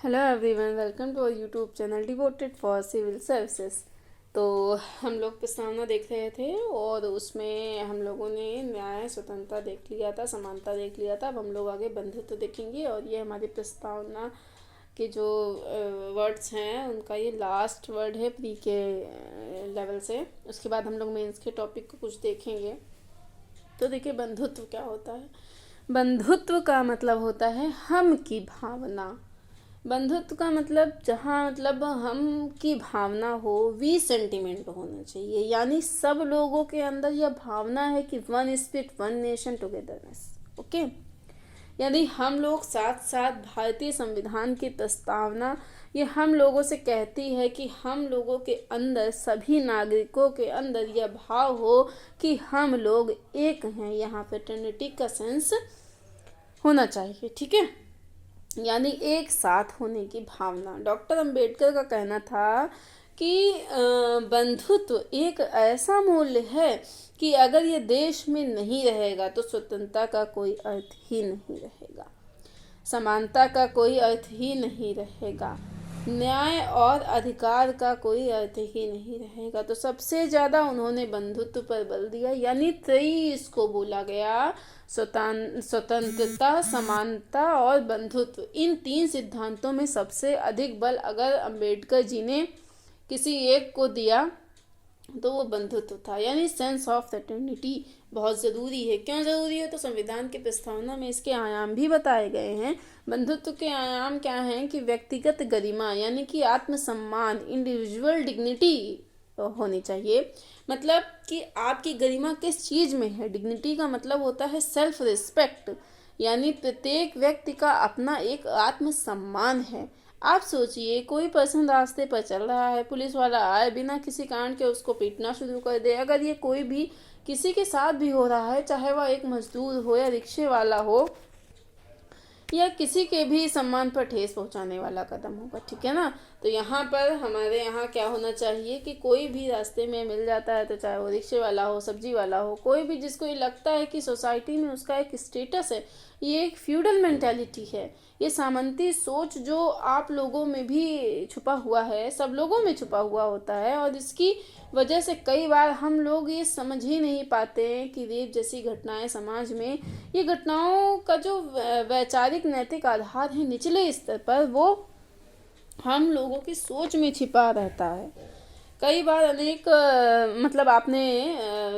Hello everyone, welcome to our YouTube channel devoted for civil services. तो हम लोग प्रस्तावना देख रहे थे और उसमें हम लोगों ने न्याय, स्वतंत्रता देख लिया था, समानता देख लिया था। अब हम लोग आगे बंधुत्व देखेंगे और ये हमारी प्रस्तावना के जो वर्ड्स हैं उनका ये लास्ट वर्ड है प्री के लेवल से। उसके बाद हम लोग मेंस के टॉपिक को कुछ देखेंगे। तो देखिए, बंधुत्व क्या होता है। बंधुत्व का मतलब होता है हम की भावना। बंधुत्व का मतलब जहाँ मतलब हम की भावना हो, वी सेंटिमेंट होना चाहिए, यानी सब लोगों के अंदर यह भावना है कि one spirit, one nation, togetherness. Okay, यानी हम लोग साथ साथ भारतीय संविधान की प्रस्तावना ये हम लोगों से कहती है कि हम लोगों के अंदर, सभी नागरिकों के अंदर यह भाव हो कि हम लोग एक हैं। यहाँ पे ट्रिनिटी का सेंस होना चाहिए, ठीक है, यानी एक साथ होने की भावना। डॉक्टर अंबेडकर का कहना था कि बंधुत्व एक ऐसा मूल्य है कि अगर ये देश में नहीं रहेगा तो स्वतंत्रता का कोई अर्थ ही नहीं रहेगा, समानता का कोई अर्थ ही नहीं रहेगा, न्याय और अधिकार का कोई अर्थ ही नहीं रहेगा। तो सबसे ज़्यादा उन्होंने बंधुत्व पर बल दिया, यानी इसको बोला गया। स्वतंत्रता, समानता और बंधुत्व, इन तीन सिद्धांतों में सबसे अधिक बल अगर अंबेडकर जी ने किसी एक को दिया तो वो बंधुत्व था, यानी सेंस ऑफ सर्टेनिटी बहुत ज़रूरी है। क्यों ज़रूरी है? तो संविधान की प्रस्तावना में इसके आयाम भी बताए गए हैं। बंधुत्व के आयाम क्या हैं कि व्यक्तिगत गरिमा, यानी कि आत्मसम्मान, इंडिविजुअल डिग्निटी होनी चाहिए। मतलब कि आपकी गरिमा किस चीज़ में है। डिग्निटी का मतलब होता है सेल्फ रिस्पेक्ट, यानी प्रत्येक व्यक्ति का अपना एक आत्मसम्मान है। आप सोचिए, कोई पर्सन रास्ते पर चल रहा है, पुलिस वाला आए, बिना किसी कारण के उसको पीटना शुरू कर दे। अगर ये कोई भी किसी के साथ भी हो रहा है, चाहे वह एक मजदूर हो या रिक्शे वाला हो, या किसी के भी सम्मान पर ठेस पहुंचाने वाला कदम होगा, ठीक है ना। तो यहाँ पर हमारे यहाँ क्या होना चाहिए कि कोई भी रास्ते में मिल जाता है, तो चाहे वो रिक्शे वाला हो, सब्जी वाला हो, कोई भी जिसको ये लगता है कि सोसाइटी में उसका एक स्टेटस है, ये एक फ्यूडल मेंटालिटी है, ये सामंती सोच जो आप लोगों में भी छुपा हुआ है, सब लोगों में छुपा हुआ होता है। और इसकी वजह से कई बार हम लोग ये समझ ही नहीं पाते हैं कि रेप जैसी घटनाएं समाज में, ये घटनाओं का जो वैचारिक नैतिक आधार है निचले स्तर पर, वो हम लोगों की सोच में छिपा रहता है। कई बार अनेक मतलब आपने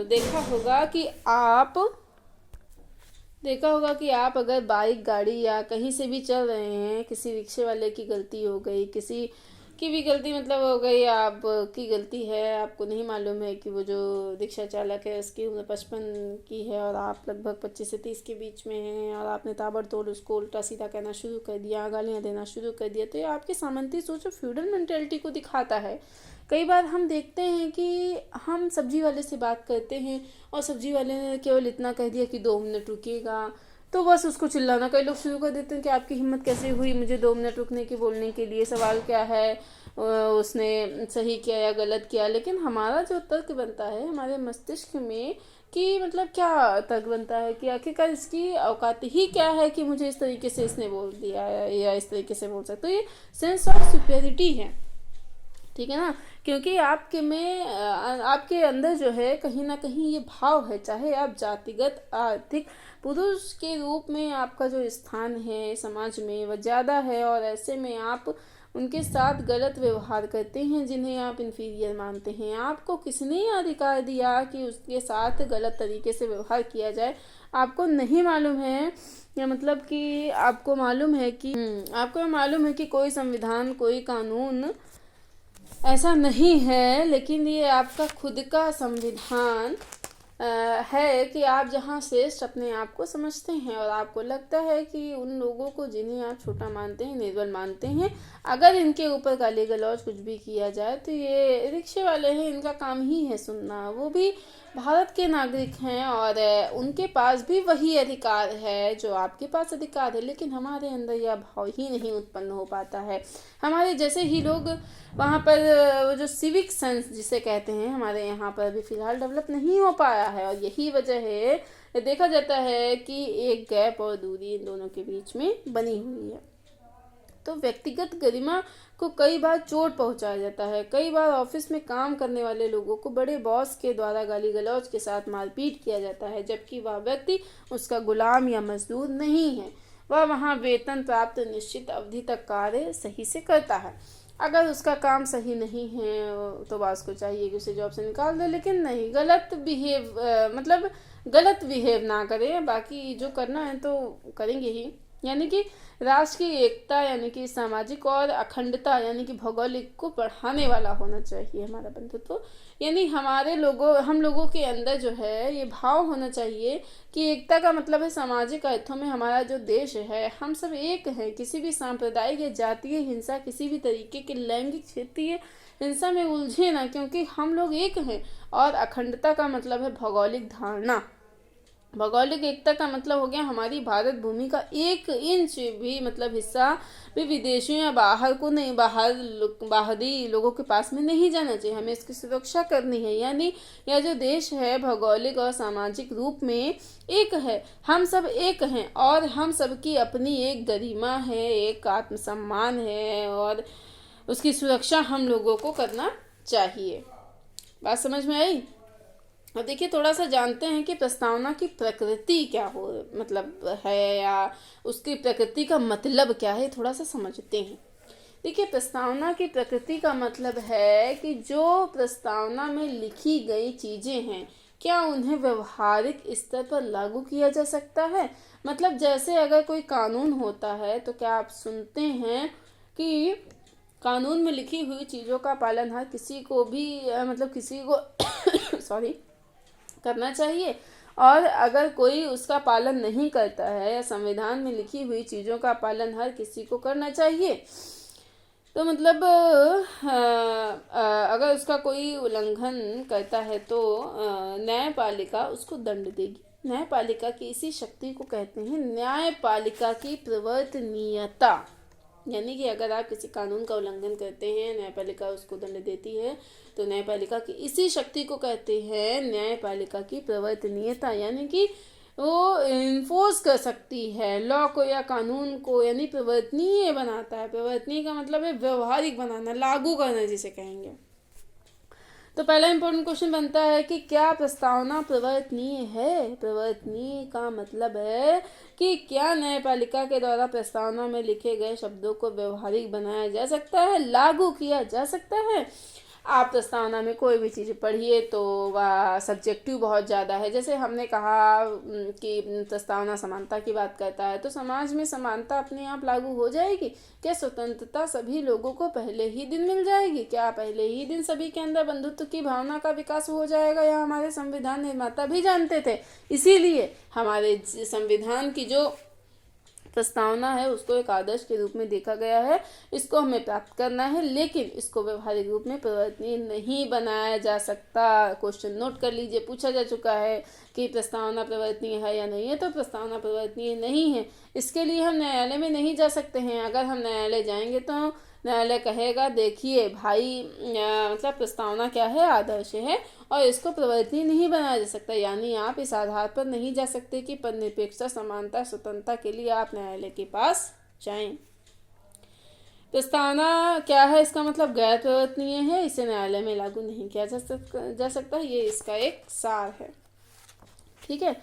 देखा होगा कि आप अगर बाइक, गाड़ी या कहीं से भी चल रहे हैं, किसी रिक्शे वाले की गलती हो गई, किसी की भी गलती मतलब हो गई, आपकी गलती है, आपको नहीं मालूम है कि वो जो रिक्शा चालक है उसकी उम्र 55 की है और आप लगभग 25 से 30 के बीच में हैं, और आपने ताबड़तोड़ उसको उल्टा सीधा कहना शुरू कर दिया, गालियाँ देना शुरू कर दिया, तो ये आपकी सामंती सोच, फ्यूडल मेंटेलिटी को दिखाता है। कई बार हम देखते हैं कि हम सब्जी वाले से बात करते हैं और सब्जी वाले ने केवल इतना कह दिया कि 2 मिनट रुकिएगा, तो बस उसको चिल्लाना कई लोग शुरू कर देते हैं कि आपकी हिम्मत कैसे हुई मुझे 2 मिनट रुकने की बोलने के लिए, सवाल क्या है, उसने सही किया या गलत किया। लेकिन हमारा जो तर्क बनता है हमारे मस्तिष्क में, कि मतलब क्या तर्क बनता है कि आखिरकार इसकी औकात ही क्या है कि मुझे इस तरीके से इसने बोल दिया या इस तरीके से बोल सकते। तो ये सेंस ऑफ सुपेरिटी है, ठीक है ना, क्योंकि आपके अंदर जो है कहीं ना कहीं ये भाव है, चाहे आप जातिगत, आर्थिक, पुरुष के रूप में आपका जो स्थान है समाज में वह ज़्यादा है, और ऐसे में आप उनके साथ गलत व्यवहार करते हैं जिन्हें आप इन्फीरियर मानते हैं। आपको किसने ये दिया कि उसके साथ गलत तरीके से व्यवहार किया जाए? आपको नहीं मालूम है, या मतलब कि आपको मालूम है कि कोई संविधान, कोई कानून ऐसा नहीं है, लेकिन ये आपका खुद का संविधान है कि आप जहाँ श्रेष्ठ अपने आप को समझते हैं, और आपको लगता है कि उन लोगों को जिन्हें आप छोटा मानते हैं, निर्बल मानते हैं, अगर इनके ऊपर गाली गलौज कुछ भी किया जाए तो ये रिक्शे वाले हैं, इनका काम ही है सुनना। वो भी भारत के नागरिक हैं और उनके पास भी वही अधिकार है जो आपके पास अधिकार है, लेकिन हमारे अंदर यह भाव ही नहीं उत्पन्न हो पाता है। हमारे जैसे ही लोग वहाँ पर वो जो सिविक सेंस जिसे कहते हैं, हमारे यहाँ पर अभी फ़िलहाल डेवलप नहीं हो पाया है, और यही वजह है, देखा जाता है कि एक गैप और दूरी इन दोनों के बीच में बनी हुई है। तो व्यक्तिगत गरिमा को कई बार चोट पहुंचाया जाता है। कई बार ऑफिस में काम करने वाले लोगों को बड़े बॉस के द्वारा गाली गलौज के साथ मारपीट किया जाता है, जबकि वह व्यक्ति उसका गुलाम या मजदूर नहीं है। वह वहाँ वेतन प्राप्त निश्चित अवधि तक कार्य सही से करता है। अगर उसका काम सही नहीं है तो बॉस को चाहिए कि उसे जॉब से निकाल दे, लेकिन नहीं, गलत बिहेव ना करे, बाकी जो करना है तो करेंगे ही। यानी कि राष्ट्र की एकता यानी कि सामाजिक और अखंडता यानी कि भौगोलिक को बढ़ाने वाला होना चाहिए हमारा बंधुत्व। यानी हम लोगों के अंदर जो है ये भाव होना चाहिए कि एकता का मतलब है सामाजिक अर्थों में हमारा जो देश है, हम सब एक हैं। किसी भी सांप्रदायिक या जातीय हिंसा, किसी भी तरीके के लैंगिक क्षेत्रीय हिंसा में उलझे ना, क्योंकि हम लोग एक हैं। और अखंडता का मतलब है भौगोलिक धारणा। भौगोलिक एकता का मतलब हो गया हमारी भारत भूमि का 1 इंच भी हिस्सा भी विदेशियों या बाहरी लोगों के पास में नहीं जाना चाहिए। हमें इसकी सुरक्षा करनी है। यानी यह जो देश है भौगोलिक और सामाजिक रूप में एक है, हम सब एक हैं और हम सब की अपनी एक गरिमा है, एक आत्मसम्मान है और उसकी सुरक्षा हम लोगों को करना चाहिए। बात समझ में आई? अब देखिए थोड़ा सा जानते हैं कि प्रस्तावना की प्रकृति क्या है या उसकी प्रकृति का मतलब क्या है, थोड़ा सा समझते हैं। देखिए प्रस्तावना की प्रकृति का मतलब है कि जो प्रस्तावना में लिखी गई चीज़ें हैं क्या उन्हें व्यवहारिक स्तर पर लागू किया जा सकता है। जैसे अगर कोई कानून होता है तो क्या आप सुनते हैं कि कानून में लिखी हुई चीज़ों का पालन हर किसी को सॉरी करना चाहिए, और अगर कोई उसका पालन नहीं करता है या संविधान में लिखी हुई चीज़ों का पालन हर किसी को करना चाहिए, तो अगर उसका कोई उल्लंघन करता है तो न्यायपालिका उसको दंड देगी। न्यायपालिका की इसी शक्ति को कहते हैं न्यायपालिका की प्रवर्तनीयता। यानी कि अगर आप किसी कानून का उल्लंघन करते हैं, न्यायपालिका उसको दंड देती है, तो न्यायपालिका की इसी शक्ति को कहते हैं न्यायपालिका की प्रवर्तनीयता। यानी कि वो इन्फोर्स कर सकती है लॉ को या कानून को, यानी प्रवर्तनीय बनाता है। प्रवर्तनीय का मतलब है व्यवहारिक बनाना, लागू करना जिसे कहेंगे। तो पहला इंपॉर्टेंट क्वेश्चन बनता है कि क्या प्रस्तावना प्रवर्तनीय है। प्रवर्तनीय का मतलब है कि क्या न्यायपालिका के द्वारा प्रस्तावना में लिखे गए शब्दों को व्यवहारिक बनाया जा सकता है, लागू किया जा सकता है। आप प्रस्तावना में कोई भी चीज़ पढ़िए तो वह सब्जेक्टिव बहुत ज़्यादा है। जैसे हमने कहा कि प्रस्तावना समानता की बात करता है, तो समाज में समानता अपने आप लागू हो जाएगी क्या? स्वतंत्रता सभी लोगों को पहले ही दिन मिल जाएगी क्या? पहले ही दिन सभी के अंदर बंधुत्व की भावना का विकास हो जाएगा? यह हमारे संविधान निर्माता भी जानते थे। इसीलिए हमारे संविधान की जो प्रस्तावना है उसको एक आदर्श के रूप में देखा गया है। इसको हमें प्राप्त करना है, लेकिन इसको व्यवहारिक रूप में परिवर्तनीय नहीं बनाया जा सकता। क्वेश्चन नोट कर लीजिए, पूछा जा चुका है कि प्रस्तावना परिवर्तनीय है या नहीं है, तो प्रस्तावना परिवर्तनीय नहीं है। इसके लिए हम न्यायालय में नहीं जा सकते हैं। अगर हम न्यायालय जाएंगे तो न्यायालय कहेगा देखिए भाई प्रस्तावना क्या है, आदर्श है और इसको परिवर्तनीय नहीं बनाया जा सकता। यानी आप इस आधार पर नहीं जा सकते कि पदनिरपेक्षता, समानता, स्वतंत्रता के लिए आप न्यायालय के पास जाएं। प्रस्तावना क्या है, इसका मतलब गैर परिवर्तनीय है, इसे न्यायालय में लागू नहीं किया जा सकता। ये इसका एक सार है। ठीक है,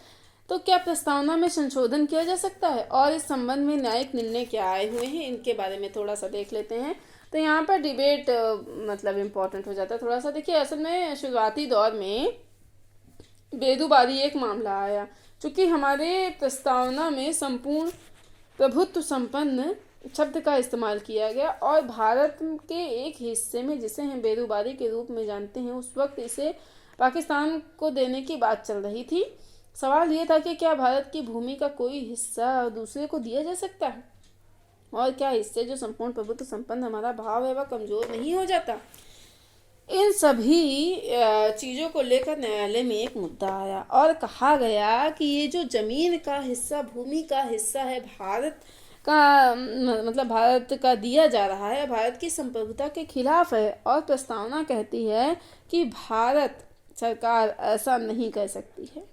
तो क्या प्रस्तावना में संशोधन किया जा सकता है और इस संबंध में न्यायिक निर्णय क्या आए हुए हैं, इनके बारे में थोड़ा सा देख लेते हैं। तो यहाँ पर डिबेट इम्पोर्टेंट हो जाता है थोड़ा सा। देखिए असल में शुरुआती दौर में बेदुबारी एक मामला आया, क्योंकि हमारे प्रस्तावना में संपूर्ण प्रभुत्व संपन्न शब्द का इस्तेमाल किया गया और भारत के एक हिस्से में, जिसे हम बेदुबारी के रूप में जानते हैं, उस वक्त इसे पाकिस्तान को देने की बात चल रही थी। सवाल ये था कि क्या भारत की भूमि का कोई हिस्सा दूसरे को दिया जा सकता है, और क्या इससे जो संपूर्ण प्रभुत्व संपन्न हमारा भाव है वह कमजोर नहीं हो जाता। इन सभी चीज़ों को लेकर न्यायालय में एक मुद्दा आया और कहा गया कि ये जो जमीन का हिस्सा, भूमि का हिस्सा है भारत का, भारत का दिया जा रहा है, भारत की संप्रभुता के खिलाफ है। और प्रस्तावना कहती है कि भारत सरकार ऐसा नहीं कर सकती है।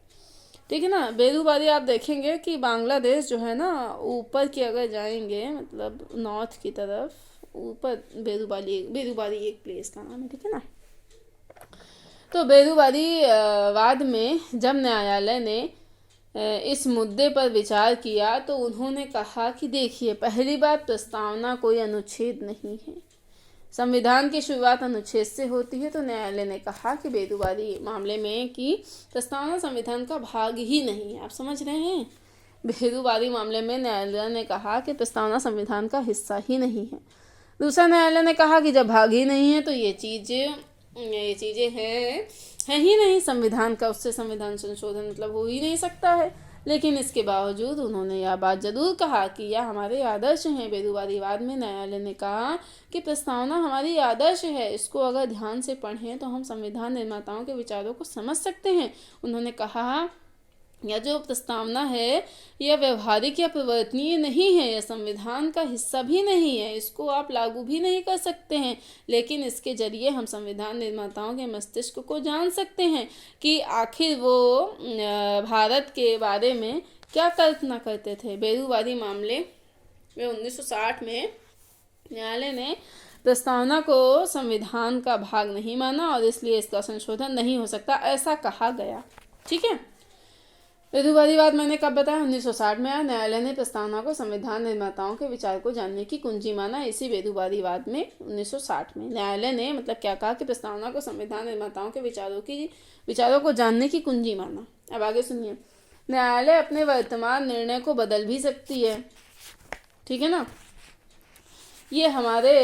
ठीक है ना। बेरूबारी आप देखेंगे कि बांग्लादेश जो है ना, ऊपर की अगर जाएंगे मतलब नॉर्थ की तरफ ऊपर, बेरूबारी बेरूबारी एक प्लेस का नाम है, ठीक है ना। तो बेरूबारी वाद में जब न्यायालय ने इस मुद्दे पर विचार किया तो उन्होंने कहा कि देखिए, पहली बात, प्रस्तावना कोई अनुच्छेद नहीं है। संविधान की शुरुआत अनुच्छेद से होती है। तो न्यायालय ने कहा कि बेरूबारी मामले में कि प्रस्तावना संविधान का भाग ही नहीं है। आप समझ रहे हैं, बेरूबारी मामले में न्यायालय ने कहा कि प्रस्तावना संविधान का हिस्सा ही नहीं है। दूसरा, न्यायालय ने कहा कि जब भाग ही नहीं है तो ये चीज़ें हैं ही नहीं संविधान का, उससे संविधान संशोधन मतलब हो ही नहीं सकता है। लेकिन इसके बावजूद उन्होंने यह बात जरूर कहा कि यह हमारे आदर्श हैं। बेरूबारीवाद में न्यायालय ने कहा कि प्रस्तावना हमारी आदर्श है, इसको अगर ध्यान से पढ़ें तो हम संविधान निर्माताओं के विचारों को समझ सकते हैं। उन्होंने कहा यह जो प्रस्तावना है यह व्यवहारिक या परिवर्तनीय नहीं है, यह संविधान का हिस्सा भी नहीं है, इसको आप लागू भी नहीं कर सकते हैं। लेकिन इसके जरिए हम संविधान निर्माताओं के मस्तिष्क को जान सकते हैं कि आखिर वो भारत के बारे में क्या कल्पना करते थे। बेरूबारी मामले में 1960 में न्यायालय ने प्रस्तावना को संविधान का भाग नहीं माना और इसलिए इसका संशोधन नहीं हो सकता, ऐसा कहा गया। ठीक है। बेरूबारीवाद मैंने कब बताया, 1960 में आया। न्यायालय ने प्रस्तावना को संविधान निर्माताओं के विचार को जानने की कुंजी माना। इसी बेरूबारीवाद में 1960 में न्यायालय ने मतलब क्या कहा कि प्रस्तावना को संविधान निर्माताओं के विचारों को जानने की कुंजी माना। अब आगे सुनिए, न्यायालय अपने वर्तमान निर्णय को बदल भी सकती है। ठीक है ना। ये हमारे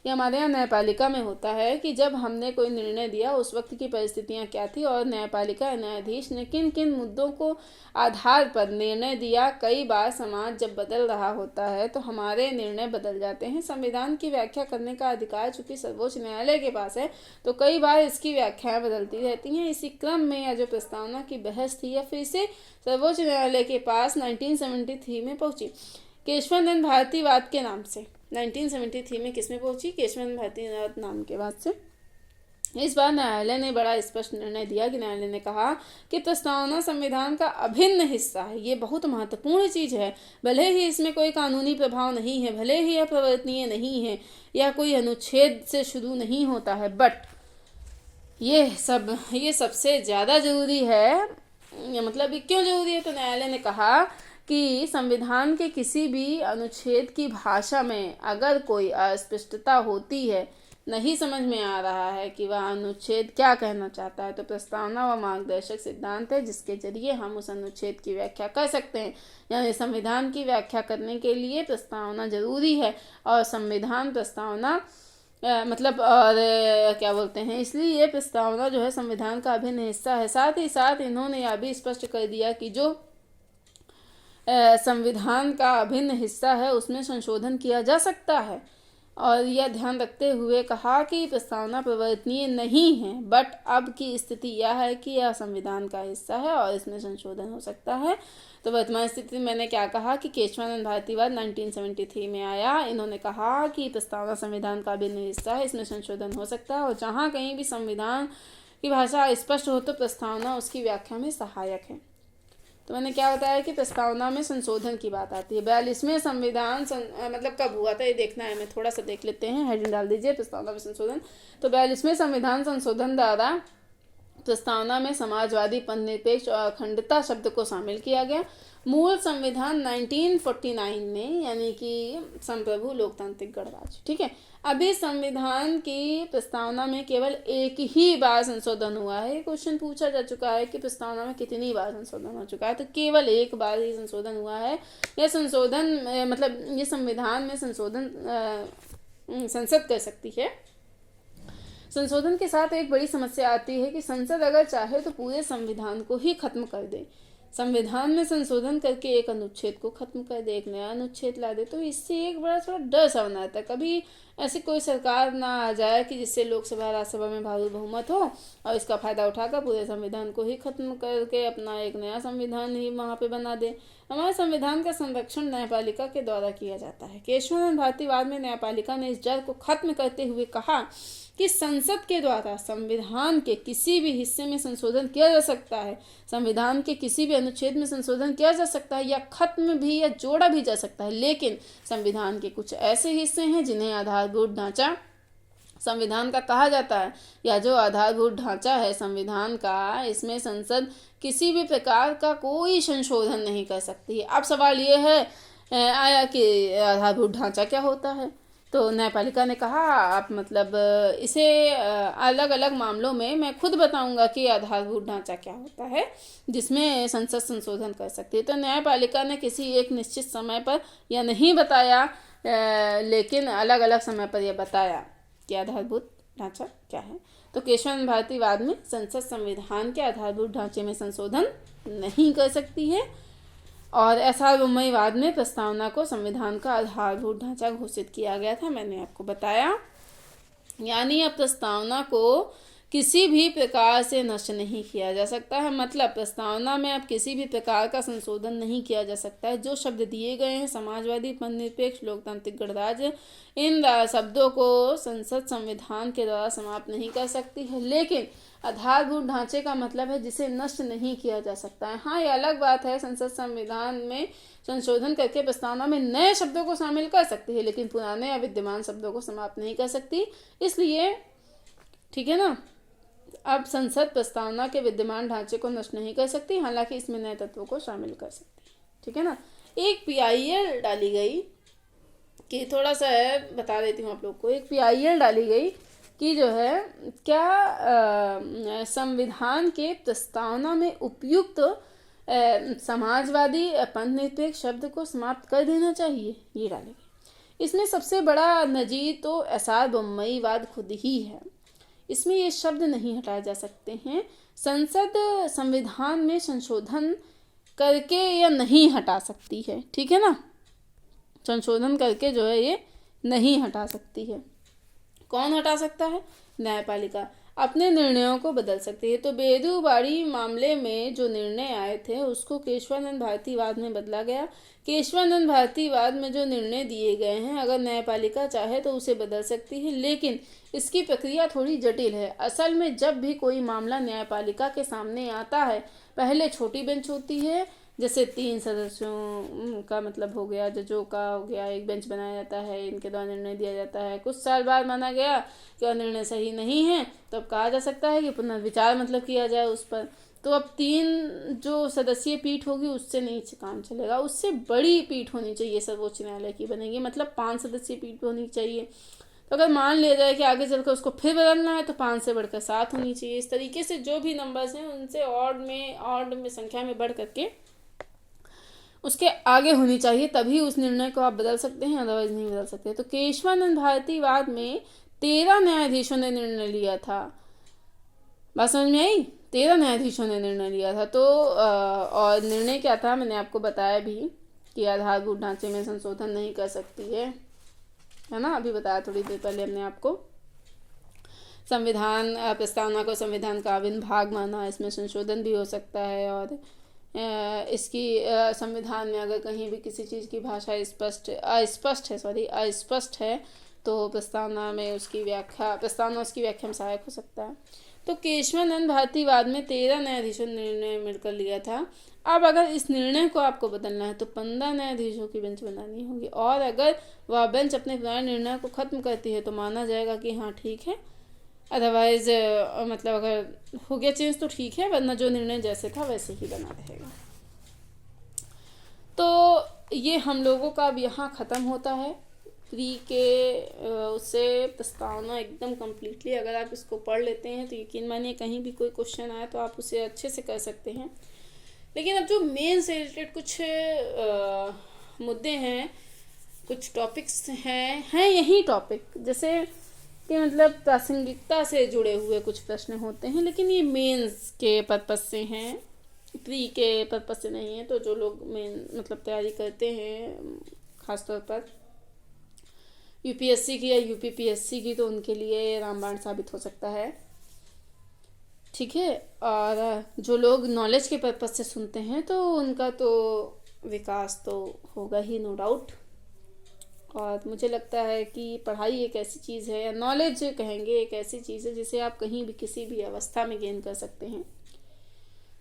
यहाँ न्यायपालिका में होता है कि जब हमने कोई निर्णय दिया उस वक्त की परिस्थितियाँ क्या थी और न्यायपालिका न्यायाधीश ने किन किन मुद्दों को आधार पर निर्णय दिया। कई बार समाज जब बदल रहा होता है तो हमारे निर्णय बदल जाते हैं। संविधान की व्याख्या करने का अधिकार चूंकि सर्वोच्च न्यायालय के पास है तो कई बार इसकी व्याख्याएं बदलती रहती हैं। इसी क्रम में यह जो प्रस्तावना की बहस थी यह फिर से सर्वोच्च न्यायालय के पास 1973 में पहुंची, केशवानंद भारतीवाद के नाम से। 1973 में किसमें पहुंची, केशवानंद भारतीवाद नाम के बाद से। इस बार न्यायालय ने बड़ा स्पष्ट निर्णय दिया कि न्यायालय ने कहा कि प्रस्तावना संविधान का अभिन्न हिस्सा है। ये बहुत महत्वपूर्ण चीज़ है। भले ही इसमें कोई कानूनी प्रभाव नहीं है, भले ही यह परिवर्तनीय नहीं है या कोई अनुच्छेद से शुरू नहीं होता है, बट ये सबसे ज़्यादा ज़रूरी है। मतलब ये क्यों ज़रूरी है, तो न्यायालय ने कहा कि संविधान के किसी भी अनुच्छेद की भाषा में अगर कोई अस्पष्टता होती है, नहीं समझ में आ रहा है कि वह अनुच्छेद क्या कहना चाहता है, तो प्रस्तावना व मार्गदर्शक सिद्धांत है जिसके जरिए हम उस अनुच्छेद की व्याख्या कर सकते हैं। यानी संविधान की व्याख्या करने के लिए प्रस्तावना जरूरी है और संविधान प्रस्तावना और क्या बोलते हैं, इसलिए ये प्रस्तावना जो है संविधान का अभिन्न हिस्सा है। साथ ही साथ इन्होंने यह भी स्पष्ट कर दिया कि जो संविधान का अभिन्न हिस्सा है उसमें संशोधन किया जा सकता है और यह ध्यान रखते हुए कहा कि प्रस्तावना परिवर्तनीय नहीं है, बट अब की स्थिति यह है कि यह संविधान का हिस्सा है और इसमें संशोधन हो सकता है। तो वर्तमान स्थिति मैंने क्या कहा कि केशवानंद भारतीवाद 1973 में आया। इन्होंने कहा कि प्रस्तावना संविधान का अभिन्न हिस्सा है, इसमें संशोधन हो सकता है और जहाँ कहीं भी संविधान की भाषा स्पष्ट हो तो प्रस्तावना उसकी व्याख्या में सहायक है। तो मैंने क्या बताया कि प्रस्तावना में संशोधन की बात आती है। 42वें संविधान कब हुआ था ये देखना है, मैं थोड़ा सा देख लेते हैं। हेडिंग डाल दीजिए प्रस्तावना में संशोधन। तो 42वें संविधान संशोधन द्वारा प्रस्तावना में समाजवादी, पंथनिरपेक्ष और अखंडता शब्द को शामिल किया गया। मूल संविधान 1949 में, यानी कि संप्रभु लोकतांत्रिक गणराज्य। ठीक है। अभी संविधान की प्रस्तावना में केवल एक ही बार संशोधन हुआ है। क्वेश्चन पूछा जा चुका है कि प्रस्तावना में कितनी बार संशोधन हो चुका है, तो केवल एक बार ही संशोधन हुआ है। यह संशोधन ये संविधान में संशोधन संसद कर सकती है। संशोधन के साथ एक बड़ी समस्या आती है कि संसद अगर चाहे तो पूरे संविधान को ही खत्म कर दे। संविधान में संशोधन करके एक अनुच्छेद को खत्म कर दे, एक नया अनुच्छेद ला दे, तो इससे एक बड़ा थोड़ा डर सा बना रहता है। कभी ऐसी कोई सरकार ना आ जाए कि जिससे लोकसभा राज्यसभा में भारी बहुमत हो और इसका फायदा उठाकर पूरे संविधान को ही खत्म करके अपना एक नया संविधान ही वहाँ पे बना दे। हमारे संविधान का संरक्षण न्यायपालिका के द्वारा किया जाता है। केशवानंद भारतीवाद में न्यायपालिका ने इस जड़ को खत्म करते हुए कहा कि संसद के द्वारा संविधान के किसी भी हिस्से में संशोधन किया जा सकता है, संविधान के किसी भी अनुच्छेद में संशोधन किया जा सकता है या खत्म भी या जोड़ा भी जा सकता है, लेकिन संविधान के कुछ ऐसे हिस्से हैं जिन्हें आधारभूत ढांचा संविधान का कहा जाता है, या जो आधारभूत ढांचा है संविधान का, इसमें संसद किसी भी प्रकार का कोई संशोधन नहीं कर सकती है। अब सवाल ये है आया कि आधारभूत ढांचा क्या होता है। तो न्यायपालिका ने कहा आप मतलब इसे अलग अलग मामलों में मैं खुद बताऊंगा कि आधारभूत ढांचा क्या होता है जिसमें संसद संशोधन कर सकती है। तो न्यायपालिका ने किसी एक निश्चित समय पर यह नहीं बताया, लेकिन अलग अलग समय पर यह बताया कि आधारभूत ढांचा क्या है। तो केशवानंद भारतीवाद में संसद संविधान के आधारभूत ढांचे में संशोधन नहीं कर सकती है, और सार्वभौमवाद में प्रस्तावना को संविधान का आधारभूत ढांचा घोषित किया गया था, मैंने आपको बताया। यानी अब प्रस्तावना को किसी भी प्रकार से नष्ट नहीं किया जा सकता है, मतलब प्रस्तावना में अब किसी भी प्रकार का संशोधन नहीं किया जा सकता है। जो शब्द दिए गए हैं समाजवादी, धर्मनिरपेक्ष, लोकतांत्रिक गणराज्य, इन शब्दों को संसद संविधान के द्वारा समाप्त नहीं कर सकती है, लेकिन आधारभूत ढांचे का मतलब है जिसे नष्ट नहीं किया जा सकता है। हाँ, ये अलग बात है, संसद संविधान में संशोधन करके प्रस्तावना में नए शब्दों को शामिल कर सकती है, लेकिन पुराने या विद्यमान शब्दों को समाप्त नहीं कर सकती। इसलिए ठीक है ना, अब संसद प्रस्तावना के विद्यमान ढांचे को नष्ट नहीं कर सकती, हालांकि इसमें नए तत्वों को शामिल कर सकती है। ठीक है ना। एक PIL डाली गई कि थोड़ा सा है बता देती हूँ आप लोग को, एक PIL डाली गई कि जो है क्या संविधान के प्रस्तावना में उपयुक्त समाजवादी धर्मनिरपेक्ष शब्द को समाप्त कर देना चाहिए, ये डाली गई। इसमें सबसे बड़ा नजीर तो सार्वभौमवाद खुद ही है, इसमें ये शब्द नहीं हटाए जा सकते हैं। संसद संविधान में संशोधन करके या नहीं हटा सकती है, ठीक है ना, संशोधन करके जो है ये नहीं हटा सकती है। कौन हटा सकता है? न्यायपालिका अपने निर्णयों को बदल सकती है। तो बेदूबाड़ी मामले में जो निर्णय आए थे उसको केशवानंद भारतीवाद में बदला गया। केशवानंद भारतीवाद में जो निर्णय दिए गए हैं अगर न्यायपालिका चाहे तो उसे बदल सकती है, लेकिन इसकी प्रक्रिया थोड़ी जटिल है। असल में जब भी कोई मामला न्यायपालिका के सामने आता है, पहले छोटी बेंच होती है, जैसे 3 सदस्यों का मतलब हो गया, जजों का हो गया, एक बेंच बनाया जाता है, इनके द्वारा निर्णय दिया जाता है। कुछ साल बाद माना गया कि निर्णय सही नहीं है, तो अब कहा जा सकता है कि पुनर्विचार मतलब किया जाए उस पर। तो अब 3 जो सदस्यीय पीठ होगी उससे नहीं काम चलेगा, उससे बड़ी पीठ होनी चाहिए, सर्वोच्च न्यायालय की बनेगी, मतलब 5 सदस्यीय पीठ होनी चाहिए। तो अगर मान लिया जाए कि आगे चलकर उसको फिर बदलना है तो 5 से बढ़कर 7 होनी चाहिए। इस तरीके से जो भी नंबर्स हैं उनसे ऑड में संख्या में बढ़ करके उसके आगे होनी चाहिए, तभी उस निर्णय को आप बदल सकते हैं, अदरवाइज नहीं बदल सकते। तो केशवानंद भारतीवाद में 13 न्यायाधीशों ने निर्णय लिया था। बात समझ में आई? 13 न्यायाधीशों ने निर्णय लिया था। तो और निर्णय क्या था मैंने आपको बताया भी कि आधारभूत ढांचे में संशोधन नहीं कर सकती है ना, अभी बताया थोड़ी देर पहले हमने आपको। संविधान प्रस्तावना को संविधान का अभिन्न भाग माना, इसमें संशोधन भी हो सकता है, और इसकी संविधान में अगर कहीं भी किसी चीज़ की भाषा अस्पष्ट है तो प्रस्तावना उसकी व्याख्या में सहायक हो सकता है। तो केशवानंद भारतीवाद में 13 न्यायाधीशों ने निर्णय मिलकर लिया था। अब अगर इस निर्णय को आपको बदलना है तो 15 न्यायाधीशों की बेंच बनानी होगी, और अगर वह बेंच अपने पुराने निर्णय को खत्म करती है तो माना जाएगा कि हाँ ठीक है, अदरवाइज मतलब अगर हो गया चेंज तो ठीक है, वरना जो निर्णय जैसे था वैसे ही बना रहेगा। तो ये हम लोगों का अब यहाँ ख़त्म होता है प्री के उससे प्रस्तावना एकदम कम्प्लीटली। अगर आप इसको पढ़ लेते हैं तो यकीन मानिए कहीं भी कोई क्वेश्चन आए तो आप उसे अच्छे से कर सकते हैं। लेकिन अब जो मेन से रिलेटेड कुछ मुद्दे हैं, कुछ टॉपिक्स हैं यही टॉपिक, जैसे कि मतलब प्रासंगिकता से जुड़े हुए कुछ प्रश्न होते हैं, लेकिन ये मेंस के पर्पस से हैं, प्री के पर्पस से नहीं है। तो जो लोग मेन मतलब तैयारी करते हैं खासतौर पर UPSC की या UPPSC की, तो उनके लिए रामबाण साबित हो सकता है, ठीक है। और जो लोग नॉलेज के पर्पस से सुनते हैं तो उनका तो विकास तो होगा ही, नो डाउट। और मुझे लगता है कि पढ़ाई एक ऐसी चीज़ है, या नॉलेज कहेंगे, एक ऐसी चीज़ है जिसे आप कहीं भी किसी भी अवस्था में गेन कर सकते हैं।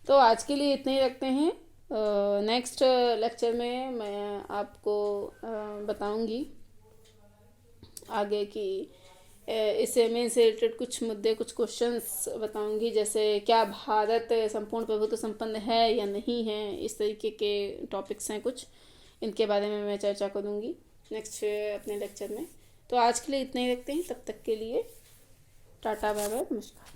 तो आज के लिए इतने ही रखते हैं। नेक्स्ट लेक्चर में मैं आपको बताऊंगी आगे की इससे में से रिलेटेड कुछ मुद्दे, कुछ क्वेश्चंस बताऊंगी, जैसे क्या भारत संपूर्ण प्रभुत्व संपन्न है या नहीं है, इस तरीके के टॉपिक्स हैं कुछ, इनके बारे में मैं चर्चा करूंगी नेक्स्ट अपने लेक्चर में। तो आज के लिए इतना ही रखते हैं, तब तक के लिए टाटा बाय बाय, नमस्कार।